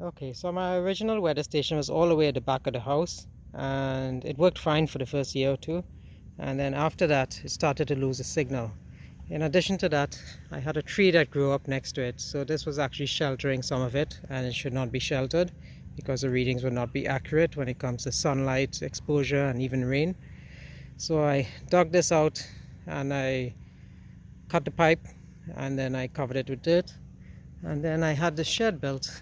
Okay, so my original weather station was all the way at the back of the house, and it worked fine for the first year or two, and then after that it started to lose a signal. In addition to that, I had a tree that grew up next to it, so this was actually sheltering some of it, and it should not be sheltered because the readings would not be accurate when it comes to sunlight exposure and even rain. So I dug this out and I cut the pipe, and then I covered it with dirt, and then I had the shed built.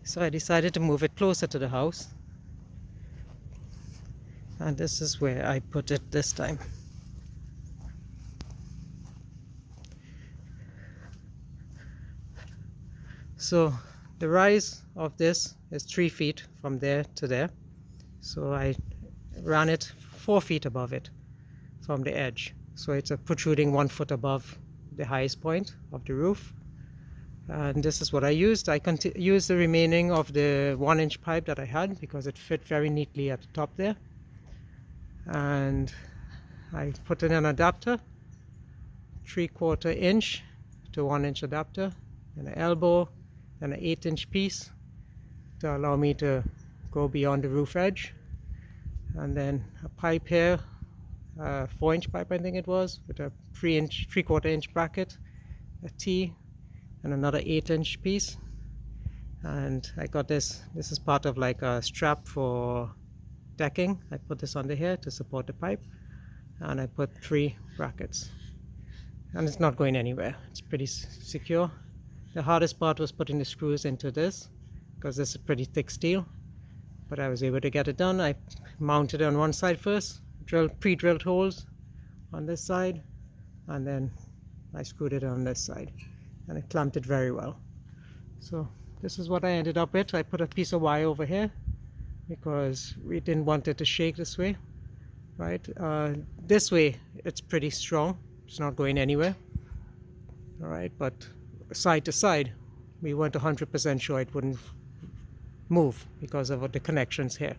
So I decided to move it closer to the house, and this is where I put it this time. So the rise of this is 3 feet from there to there, so I ran it 4 feet above it from the edge, so it's a protruding 1 foot above the highest point of the roof. And this is what I used. I used the remaining of the 1-inch pipe that I had because it fit very neatly at the top there, and I put in an adapter, 3/4 inch to 1-inch adapter, and an elbow and an 8-inch piece to allow me to go beyond the roof edge, and then a pipe here, a 4-inch pipe I think it was, with a 3/4 inch bracket, a T, and another 8-inch piece. And I got this is part of like a strap for decking. I put this under here to support the pipe, and I put 3 brackets, and it's not going anywhere. It's pretty secure. The hardest part was putting the screws into this because this is pretty thick steel, but I was able to get it done. I mounted it on one side first, pre-drilled holes on this side, and then I screwed it on this side, and it clamped it very well. So this is what I ended up with. I put a piece of wire over here because we didn't want it to shake this way, right? This way it's pretty strong, it's not going anywhere, all right, but side to side we weren't 100% sure it wouldn't move because of the connections here.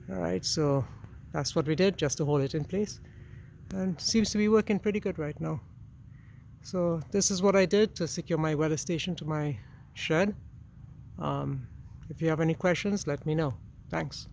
All right, so that's what we did just to hold it in place, and seems to be working pretty good right now. So this is what I did to secure my weather station to my shed. If you have any questions, let me know. Thanks.